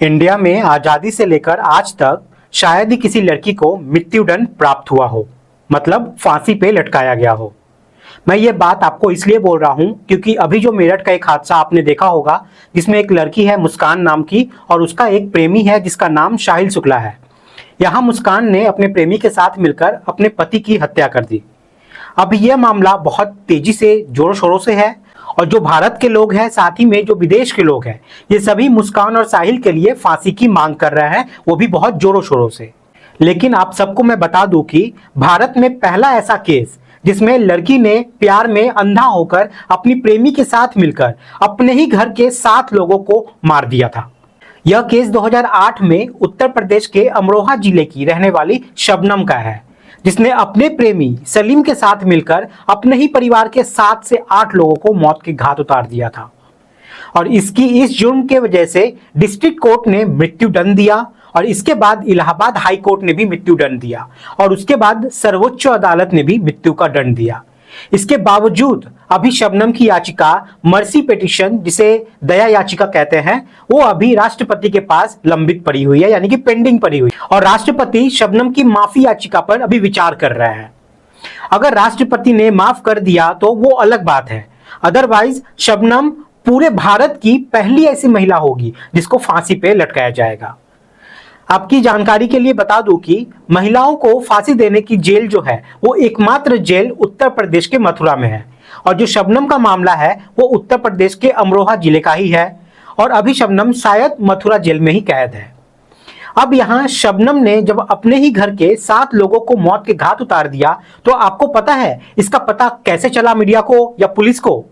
India में आजादी से लेकर आज तक शायद ही किसी लड़की को मृत्युदंड प्राप्त हुआ हो, मतलब फांसी पे लटकाया गया हो। मैं ये बात आपको इसलिए बोल रहा हूँ क्योंकि अभी जो मेरठ का एक हादसा आपने देखा होगा, जिसमें एक लड़की है मुस्कान नाम की और उसका एक प्रेमी है जिसका नाम साहिल शुक्ला है। यहाँ मुस्कान ने अपने प्रेमी के साथ मिलकर अपने पति की हत्या कर दी। अब यह मामला बहुत तेजी से जोरों शोरों से है और जो भारत के लोग हैं, साथ ही में जो विदेश के लोग हैं, ये सभी मुस्कान और साहिल के लिए फांसी की मांग कर रहे हैं, वो भी बहुत जोरों शोरों से। लेकिन आप सबको मैं बता दूं कि भारत में पहला ऐसा केस जिसमें लड़की ने प्यार में अंधा होकर अपनी प्रेमी के साथ मिलकर अपने ही घर के 7 लोगों को मार दिया था। यह केस 2008 में उत्तर प्रदेश के अमरोहा जिले की रहने वाली शबनम का है, जिसने अपने प्रेमी सलीम के साथ मिलकर अपने ही परिवार के 7 से 8 लोगों को मौत के घाट उतार दिया था। और इसकी इस जुर्म के वजह से डिस्ट्रिक्ट कोर्ट ने मृत्यु दंड दिया और इसके बाद इलाहाबाद हाई कोर्ट ने भी मृत्यु दंड दिया और उसके बाद सर्वोच्च अदालत ने भी मृत्यु का दंड दिया। इसके बावजूद अभी शबनम की याचिका मर्सी पिटीशन, जिसे दया याचिका कहते हैं, वो अभी राष्ट्रपति के पास लंबित पड़ी हुई है, यानी कि पेंडिंग पड़ी हुई है। और राष्ट्रपति शबनम की माफी याचिका पर अभी विचार कर रहे हैं। अगर राष्ट्रपति ने माफ कर दिया तो वो अलग बात है, अदरवाइज शबनम पूरे भारत की पहली ऐसी महिला होगी जिसको फांसी पे लटकाया जाएगा। आपकी जानकारी के लिए बता दूं कि महिलाओं को फांसी देने की जेल जो है वो एकमात्र जेल उत्तर प्रदेश के मथुरा में है और जो शबनम का मामला है वो उत्तर प्रदेश के अमरोहा जिले का ही है और अभी शबनम शायद मथुरा जेल में ही कैद है। अब यहाँ शबनम ने जब अपने ही घर के 7 लोगों को मौत के घाट उतार दिया तो आपको पता है इसका पता कैसे चला मीडिया को या पुलिस को?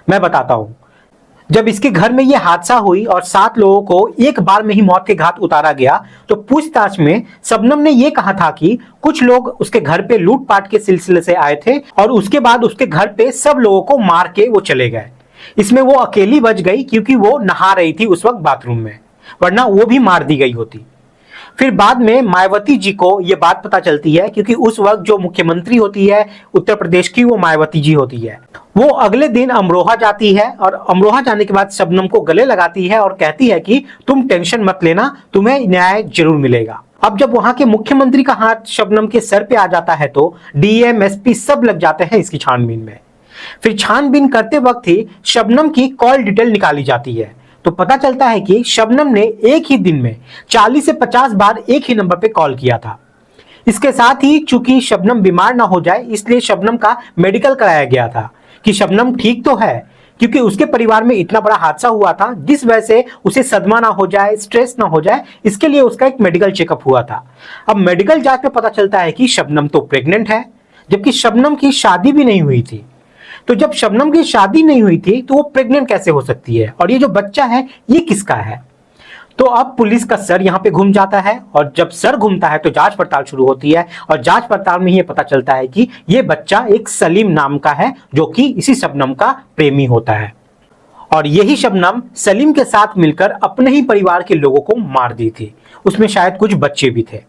मैं बताता हूँ। जब इसके घर में यह हादसा हुई और 7 लोगों को एक बार में ही मौत के घाट उतारा गया तो पूछताछ में शबनम ने यह कहा था कि कुछ लोग उसके घर पे लूटपाट के सिलसिले से आए थे और उसके बाद उसके घर पे सब लोगों को मार के वो चले गए। इसमें वो अकेली बच गई क्योंकि वो नहा रही थी उस वक्त बाथरूम में, वरना वो भी मार दी गई होती। फिर बाद में मायावती जी को यह बात पता चलती है क्योंकि उस वक्त जो मुख्यमंत्री होती है उत्तर प्रदेश की, वो मायावती जी होती है। वो अगले दिन अमरोहा जाती है और अमरोहा जाने के बाद शबनम को गले लगाती है और कहती है कि तुम टेंशन मत लेना, तुम्हें न्याय जरूर मिलेगा। अब जब वहां के मुख्यमंत्री का हाथ शबनम के सर पे आ जाता है तो डीएम, एसपी सब लग जाते हैं इसकी छानबीन में। फिर छानबीन करते वक्त ही शबनम की कॉल डिटेल निकाली जाती है तो पता चलता है कि शबनम ने एक ही दिन में 40 से 50 बार एक ही नंबर पे कॉल किया था। इसके साथ ही चूंकि शबनम बीमार ना हो जाए इसलिए शबनम का मेडिकल कराया गया था कि शबनम ठीक तो है, क्योंकि उसके परिवार में इतना बड़ा हादसा हुआ था जिस वजह से उसे सदमा ना हो जाए, स्ट्रेस ना हो जाए, इसके लिए उसका एक मेडिकल चेकअप हुआ था। अब मेडिकल जांच में पता चलता है कि शबनम तो प्रेग्नेंट है, जबकि शबनम की शादी भी नहीं हुई थी। तो जब शबनम की शादी नहीं हुई थी तो वो प्रेग्नेंट कैसे हो सकती है और ये जो बच्चा है ये किसका है? तो अब पुलिस का सर यहाँ पे घूम जाता है और जब सर घूमता है तो जांच पड़ताल शुरू होती है और जांच पड़ताल में ये पता चलता है कि ये बच्चा एक सलीम नाम का है जो कि इसी शबनम का प्रेमी होता है और यही शबनम सलीम के साथ मिलकर अपने ही परिवार के लोगों को मार दी थी। उसमें शायद कुछ बच्चे भी थे।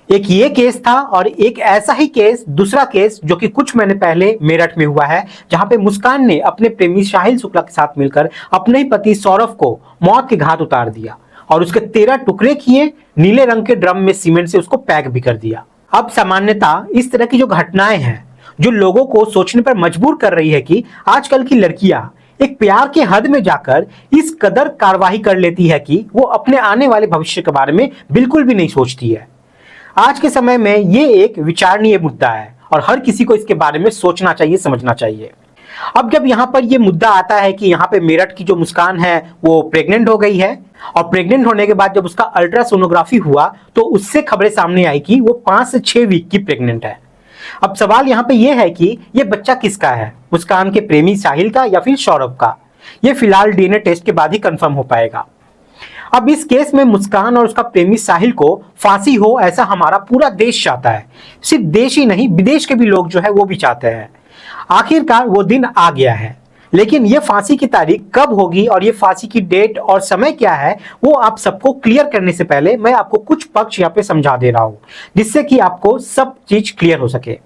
एक ये केस था और एक ऐसा ही केस, दूसरा केस जो कि कुछ महीने पहले मेरठ में हुआ है, जहां पे मुस्कान ने अपने प्रेमी साहिल शुक्ला के साथ मिलकर अपने ही पति सौरभ को मौत के घाट उतार दिया और उसके 13 टुकड़े किए, नीले रंग के ड्रम में सीमेंट से उसको पैक भी कर दिया। अब सामान्यतः इस तरह की जो घटनाएं हैं जो लोगों को सोचने पर मजबूर कर रही है कि आजकल की लड़कियां एक प्यार के हद में जाकर इस कदर कार्रवाई कर लेती है कि वो अपने आने वाले भविष्य के बारे में बिल्कुल भी नहीं सोचती है। आज के समय में ये एक विचारणीय मुद्दा है और हर किसी को इसके बारे में सोचना चाहिए, समझना चाहिए। अब जब यहाँ पर ये मुद्दा आता है कि यहाँ पे मेरठ की जो मुस्कान है वो प्रेग्नेंट हो गई है और प्रेग्नेंट होने के बाद जब उसका अल्ट्रासोनोग्राफी हुआ तो उससे खबरें सामने आई कि वो 5 से 6 वीक की प्रेग्नेंट है। अब सवाल यहाँ पे ये है कि ये बच्चा किसका है, मुस्कान के प्रेमी साहिल का या फिर सौरभ का? ये फिलहाल डीएनए टेस्ट के बाद ही कंफर्म हो पाएगा। अब इस केस में मुस्कान और उसका प्रेमी साहिल को फांसी हो ऐसा हमारा पूरा देश चाहता है। सिर्फ देश ही नहीं, विदेश के भी लोग जो है वो भी चाहते हैं। आखिरकार वो दिन आ गया है, लेकिन ये फांसी की तारीख कब होगी और ये फांसी की डेट और समय क्या है वो आप सबको क्लियर करने से पहले मैं आपको कुछ पक्ष यहाँ पे समझा दे रहा हूँ, जिससे कि आपको सब चीज क्लियर हो सके।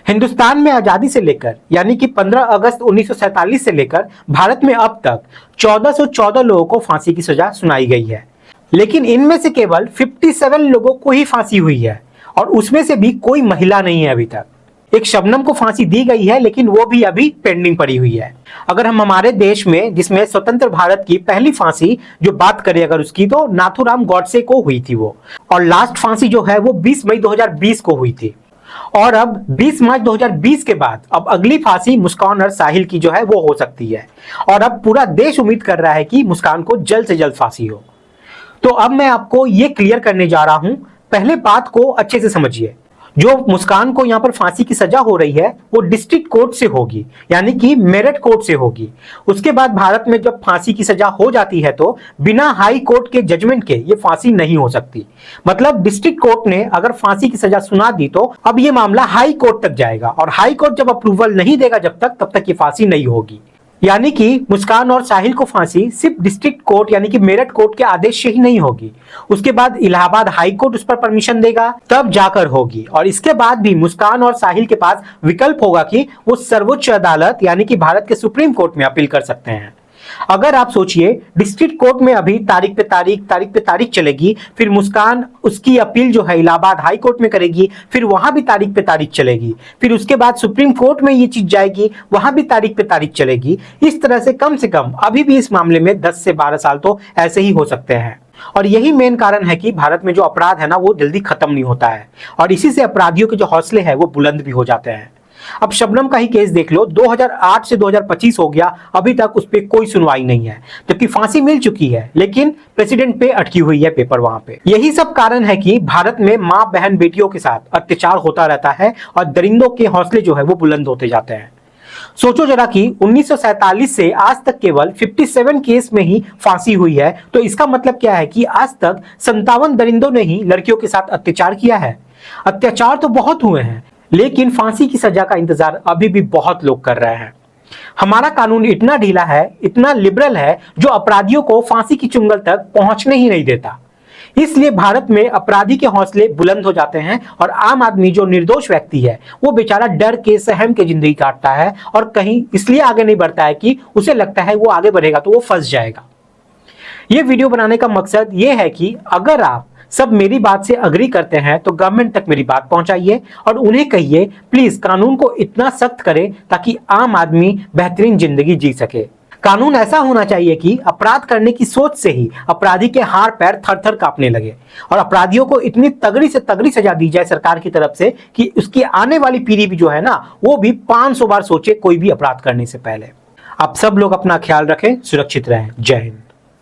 हिंदुस्तान में आजादी से लेकर यानी कि 15 अगस्त 1947 से लेकर भारत में अब तक 1414 लोगों को फांसी की सजा सुनाई गई है। लेकिन इनमें से केवल 57 लोगों को ही फांसी हुई है और उसमें से भी कोई महिला नहीं है अभी तक। एक शबनम को फांसी दी गई है लेकिन वो भी अभी पेंडिंग पड़ी हुई है। अगर हम हमारे देश में, जिसमें स्वतंत्र भारत की पहली फांसी जो बात करें अगर उसकी, तो नाथूराम गॉडसे को हुई थी वो, और लास्ट फांसी जो है वो 20 मई 2020 को हुई थी। और अब 20 मार्च 2020 के बाद अब अगली फांसी मुस्कान और साहिल की जो है वो हो सकती है। और अब पूरा देश उम्मीद कर रहा है कि मुस्कान को जल्द से जल्द फांसी हो। तो अब मैं आपको ये क्लियर करने जा रहा हूं, पहले बात को अच्छे से समझिए। जो मुस्कान को यहाँ पर फांसी की सजा हो रही है वो डिस्ट्रिक्ट कोर्ट से होगी, यानी कि मेरठ कोर्ट से होगी। उसके बाद भारत में जब फांसी की सजा हो जाती है तो बिना हाई कोर्ट के जजमेंट के ये फांसी नहीं हो सकती। मतलब डिस्ट्रिक्ट कोर्ट ने अगर फांसी की सजा सुना दी तो अब ये मामला हाई कोर्ट तक जाएगा, और हाई कोर्ट जब अप्रूवल नहीं देगा जब तक, तब तक ये फांसी नहीं होगी। यानी कि मुस्कान और साहिल को फांसी सिर्फ डिस्ट्रिक्ट कोर्ट यानी कि मेरठ कोर्ट के आदेश से ही नहीं होगी, उसके बाद इलाहाबाद हाई कोर्ट उस पर परमिशन देगा तब जाकर होगी। और इसके बाद भी मुस्कान और साहिल के पास विकल्प होगा कि वो सर्वोच्च अदालत यानी कि भारत के सुप्रीम कोर्ट में अपील कर सकते हैं। अगर आप सोचिए, डिस्ट्रिक्ट कोर्ट में अभी तारीख पे तारीख चलेगी, फिर मुस्कान उसकी अपील जो है इलाहाबाद हाई कोर्ट में करेगी, फिर वहां भी तारीख पे तारीख चलेगी, फिर उसके बाद सुप्रीम कोर्ट में ये चीज जाएगी, वहां भी तारीख पे तारीख चलेगी। इस तरह से कम अभी भी इस मामले में 10 से 12 साल तो ऐसे ही हो सकते हैं। और यही मेन कारण है कि भारत में जो अपराध है ना वो जल्दी खत्म नहीं होता है, और इसी से अपराधियों के जो हौसले हैं वो बुलंद भी हो जाते हैं। अब शबनम का ही केस देख लो, 2008 से 2025 हो गया, अभी तक उस पर कोई सुनवाई नहीं है, जबकि फांसी मिल चुकी है लेकिन प्रेसिडेंट पे अटकी हुई है पेपर वहां पे। यही सब कारण है कि भारत में मां बहन बेटियों के साथ अत्याचार होता रहता है और दरिंदों के हौसले जो है वो बुलंद होते जाते हैं। सोचो जरा कि 1947 से आज तक केवल 57 केस में ही फांसी हुई है, तो इसका मतलब क्या है कि आज तक 57 दरिंदों ने ही लड़कियों के साथ अत्याचार किया है। अत्याचार तो बहुत हुए हैं लेकिन फांसी की सजा का इंतजार अभी भी बहुत लोग कर रहे हैं। हमारा कानून इतना ढीला है, इतना लिबरल है, जो अपराधियों को फांसी की चुंगल तक पहुंचने ही नहीं देता। इसलिए भारत में अपराधी के हौसले बुलंद हो जाते हैं और आम आदमी जो निर्दोष व्यक्ति है वो बेचारा डर के सहम के जिंदगी काटता है और कहीं इसलिए आगे नहीं बढ़ता है कि उसे लगता है वो आगे बढ़ेगा तो वो फंस जाएगा। ये वीडियो बनाने का मकसद ये है कि अगर आप सब मेरी बात से अग्री करते हैं तो गवर्नमेंट तक मेरी बात पहुंचाइए और उन्हें कहिए प्लीज कानून को इतना सख्त करें ताकि आम आदमी बेहतरीन जिंदगी जी सके। कानून ऐसा होना चाहिए कि अपराध करने की सोच से ही अपराधी के हाथ पैर थर थर कांपने लगे और अपराधियों को इतनी तगड़ी से तगड़ी सजा दी जाए सरकार की तरफ से कि उसकी आने वाली पीढ़ी भी जो है ना वो भी 500 बार सोचे कोई भी अपराध करने से पहले। आप सब लोग अपना ख्याल रखें, सुरक्षित रहें। जय हिंद।